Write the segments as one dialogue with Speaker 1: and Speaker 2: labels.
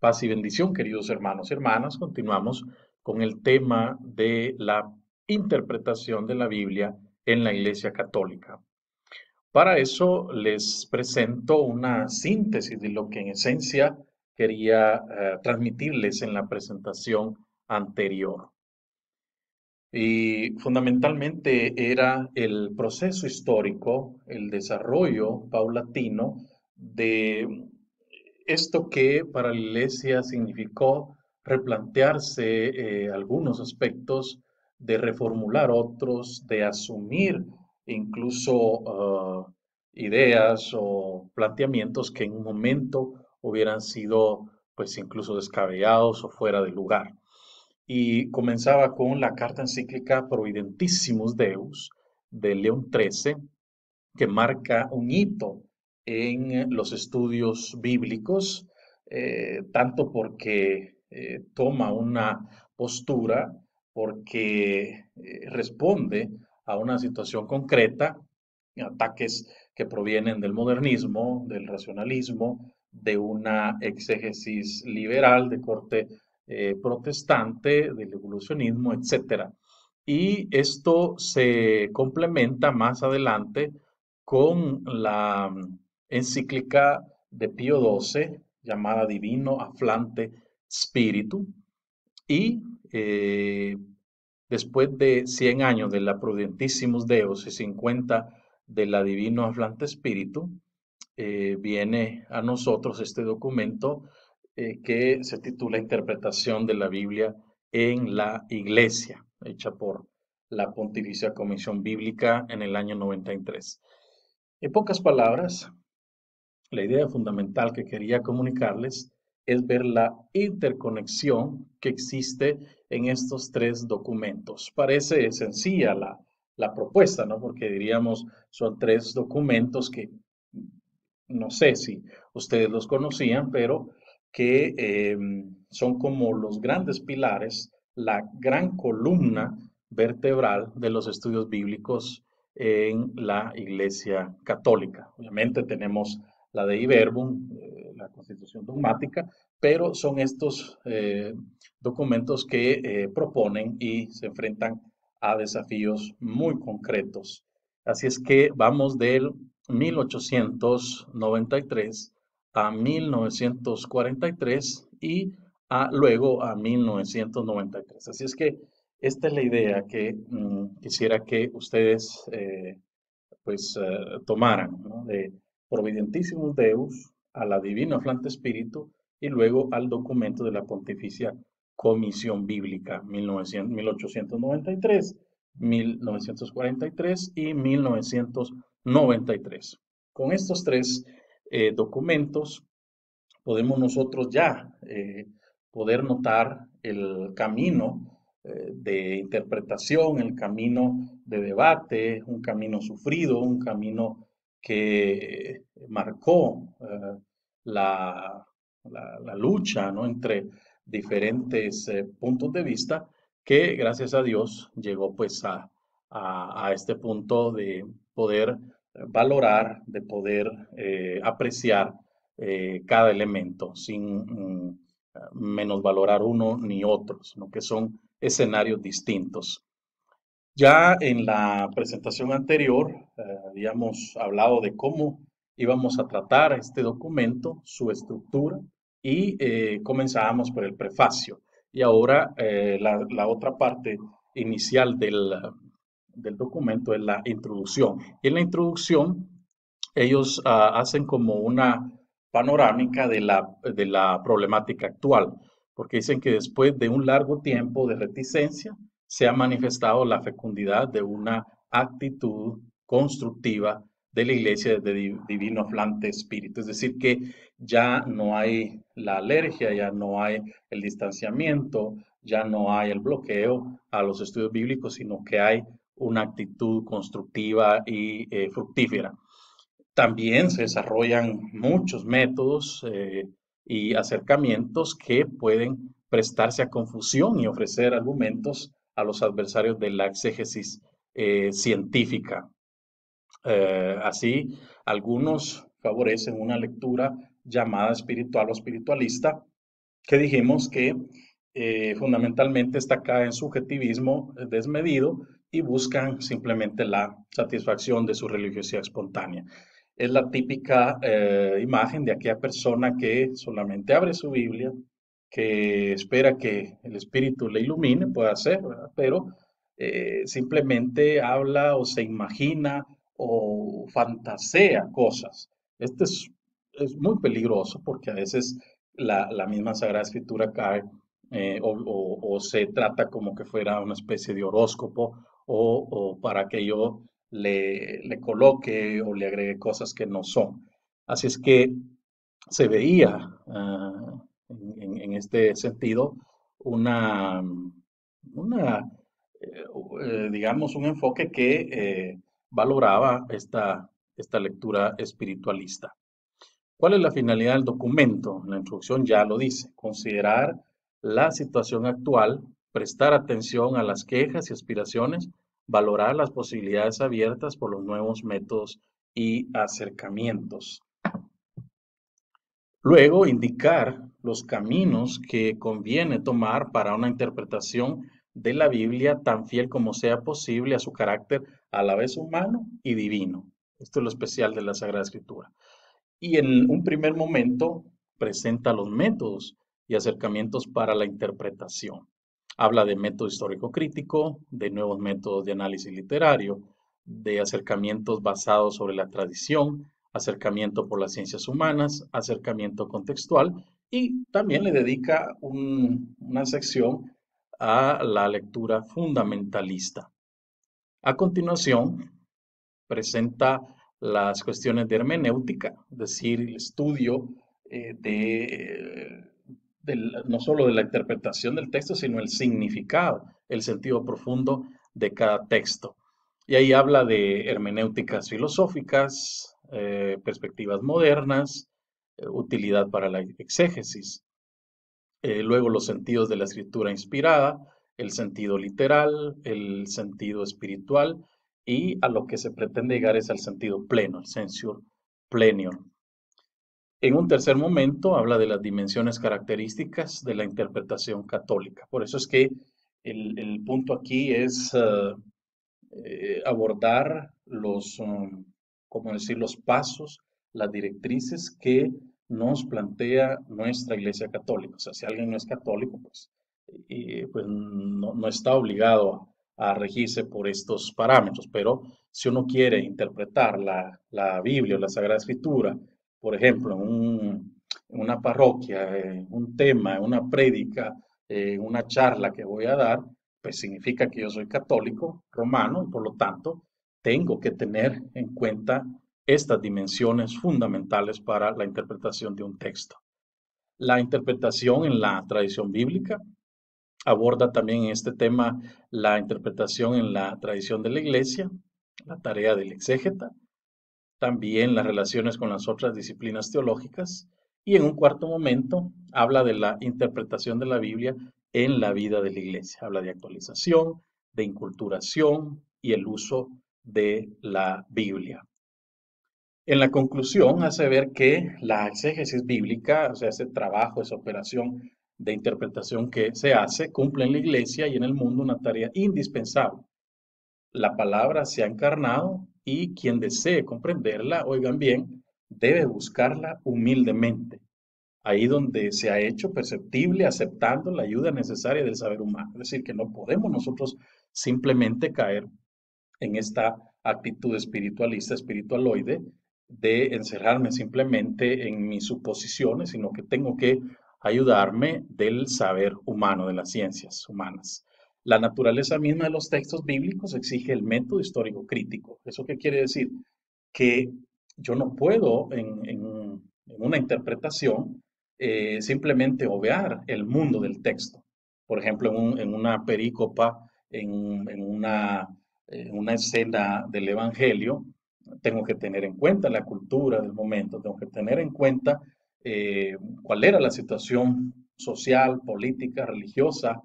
Speaker 1: Paz y bendición, queridos hermanos y hermanas. Continuamos con el tema de la interpretación de la Biblia en la Iglesia Católica. Para eso les presento una síntesis de lo que en esencia quería transmitirles en la presentación anterior. Y fundamentalmente era el proceso histórico, el desarrollo paulatino de esto que para la Iglesia significó replantearse algunos aspectos, de reformular otros, de asumir incluso ideas o planteamientos que en un momento hubieran sido pues incluso descabellados o fuera de lugar. Y comenzaba con la carta encíclica Providentissimus Deus de León XIII, que marca un hito en los estudios bíblicos, tanto porque toma una postura, porque responde a una situación concreta, ataques que provienen del modernismo, del racionalismo, de una exégesis liberal de corte protestante, del evolucionismo, etcétera. Y esto se complementa más adelante con la encíclica de Pío XII llamada Divino Aflante Spiritu y después de 100 años de la Prudentissimus Deus y 50 de la Divino Aflante Spiritu, viene a nosotros este documento que se titula Interpretación de la Biblia en la Iglesia, hecha por la Pontificia Comisión Bíblica en el año 93. En pocas palabras, la idea fundamental que quería comunicarles es ver la interconexión que existe en estos tres documentos. Parece sencilla la propuesta, ¿no? Porque diríamos, son tres documentos que no sé si ustedes los conocían, pero que son como los grandes pilares, la gran columna vertebral de los estudios bíblicos en la Iglesia Católica. Obviamente tenemos la Dei Verbum, la Constitución Dogmática, pero son estos documentos que proponen y se enfrentan a desafíos muy concretos. Así es que vamos del 1893 a 1943 y luego a 1993. Así es que esta es la idea que quisiera que ustedes tomaran, ¿no? De Providentissimus Deus a la Divina Aflante Spiritu y luego al documento de la Pontificia Comisión Bíblica 1893, 1943 y 1993. Con estos tres documentos podemos nosotros ya poder notar el camino de interpretación, el camino de debate, un camino sufrido, un camino que marcó la lucha, ¿no? Entre diferentes puntos de vista que gracias a Dios llegó pues a este punto de poder valorar, de poder apreciar cada elemento sin menosvalorar uno ni otro, sino que son escenarios distintos. Ya en la presentación anterior habíamos hablado de cómo íbamos a tratar este documento, su estructura, y comenzábamos por el prefacio. Y ahora la otra parte inicial del documento es la introducción. Y en la introducción ellos hacen como una panorámica de la problemática actual, porque dicen que después de un largo tiempo de reticencia, se ha manifestado la fecundidad de una actitud constructiva de la Iglesia de Divino Aflante Espíritu. Es decir, que ya no hay la alergia, ya no hay el distanciamiento, ya no hay el bloqueo a los estudios bíblicos, sino que hay una actitud constructiva y fructífera. También se desarrollan muchos métodos y acercamientos que pueden prestarse a confusión y ofrecer argumentos a los adversarios de la exégesis científica. Así, algunos favorecen una lectura llamada espiritual o espiritualista, que dijimos que fundamentalmente está acá en subjetivismo desmedido y buscan simplemente la satisfacción de su religiosidad espontánea. Es la típica imagen de aquella persona que solamente abre su Biblia, que espera que el Espíritu le ilumine, puede ser, ¿verdad? Pero simplemente habla o se imagina o fantasea cosas. Este es muy peligroso porque a veces la misma Sagrada Escritura cae o se trata como que fuera una especie de horóscopo o para que yo le coloque o le agregue cosas que no son. Así es que se veía en este sentido una, una digamos, un enfoque que valoraba esta lectura espiritualista. ¿Cuál es la finalidad del documento? La introducción ya lo dice, considerar la situación actual, prestar atención a las quejas y aspiraciones, valorar las posibilidades abiertas por los nuevos métodos y acercamientos. Luego, indicar los caminos que conviene tomar para una interpretación de la Biblia tan fiel como sea posible a su carácter a la vez humano y divino. Esto es lo especial de la Sagrada Escritura. Y en un primer momento presenta los métodos y acercamientos para la interpretación. Habla de método histórico crítico, de nuevos métodos de análisis literario, de acercamientos basados sobre la tradición, acercamiento por las ciencias humanas, acercamiento contextual y también le dedica una sección a la lectura fundamentalista. A continuación, presenta las cuestiones de hermenéutica, es decir, el estudio no solo de la interpretación del texto, sino el significado, el sentido profundo de cada texto. Y ahí habla de hermenéuticas filosóficas, perspectivas modernas, utilidad para la exégesis. Luego los sentidos de la escritura inspirada, el sentido literal, el sentido espiritual y a lo que se pretende llegar es al sentido pleno, el censure plenior. En un tercer momento habla de las dimensiones características de la interpretación católica. Por eso es que el punto aquí es abordar ¿cómo decir?, los pasos, las directrices que nos plantea nuestra Iglesia Católica. O sea, si alguien no es católico, pues no está obligado a regirse por estos parámetros, pero si uno quiere interpretar la Biblia o la Sagrada Escritura, por ejemplo, en una parroquia, en un tema, en una prédica, en una charla que voy a dar, pues significa que yo soy católico romano y por lo tanto tengo que tener en cuenta estas dimensiones fundamentales para la interpretación de un texto. La interpretación en la tradición bíblica aborda también en este tema la interpretación en la tradición de la iglesia, la tarea del exégeta, también las relaciones con las otras disciplinas teológicas y en un cuarto momento habla de la interpretación de la Biblia en la vida de la iglesia. Habla de actualización, de inculturación y el uso de la Biblia. En la conclusión hace ver que la exégesis bíblica, o sea, ese trabajo, esa operación de interpretación que se hace, cumple en la iglesia y en el mundo una tarea indispensable. La palabra se ha encarnado y quien desee comprenderla, oigan bien, debe buscarla humildemente, ahí donde se ha hecho perceptible, aceptando la ayuda necesaria del saber humano. Es decir, que no podemos nosotros simplemente caer en esta actitud espiritualista, espiritualoide, de encerrarme simplemente en mis suposiciones, sino que tengo que ayudarme del saber humano, de las ciencias humanas. La naturaleza misma de los textos bíblicos exige el método histórico crítico. ¿Eso qué quiere decir? Que yo no puedo en una interpretación simplemente obviar el mundo del texto. Por ejemplo, en una perícopa, en una escena del Evangelio, tengo que tener en cuenta la cultura del momento, tengo que tener en cuenta cuál era la situación social, política, religiosa,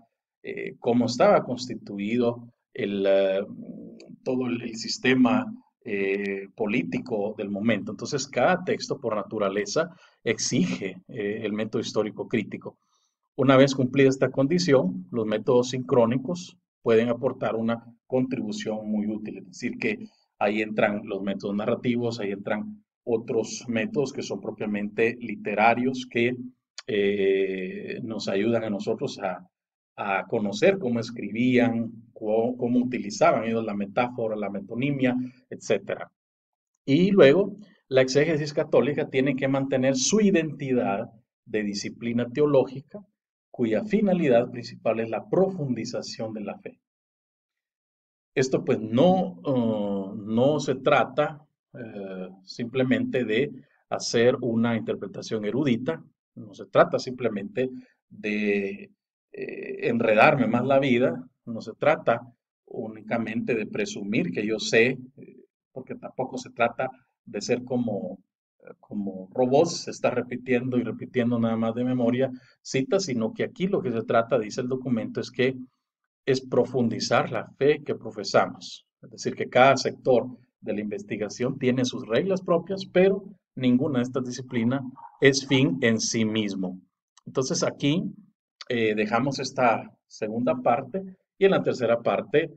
Speaker 1: cómo estaba constituido todo el sistema político del momento. Entonces, cada texto por naturaleza exige el método histórico crítico. Una vez cumplida esta condición, los métodos sincrónicos pueden aportar una contribución muy útil. Es decir, que ahí entran los métodos narrativos, ahí entran otros métodos que son propiamente literarios que nos ayudan a nosotros a conocer cómo escribían, cómo utilizaban ellos la metáfora, la metonimia, etcétera. Y luego, la exégesis católica tiene que mantener su identidad de disciplina teológica, cuya finalidad principal es la profundización de la fe. Esto pues no se trata simplemente de hacer una interpretación erudita, no se trata simplemente de enredarme más la vida, no se trata únicamente de presumir que yo sé, porque tampoco se trata de ser como robots, se está repitiendo y repitiendo nada más de memoria citas, sino que aquí lo que se trata, dice el documento, es profundizar la fe que profesamos. Es decir, que cada sector de la investigación tiene sus reglas propias, pero ninguna de estas disciplinas es fin en sí mismo. Entonces aquí dejamos esta segunda parte y en la tercera parte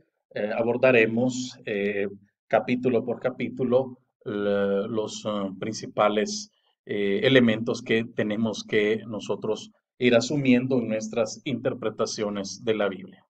Speaker 1: abordaremos capítulo por capítulo los principales elementos que tenemos que nosotros ir asumiendo en nuestras interpretaciones de la Biblia.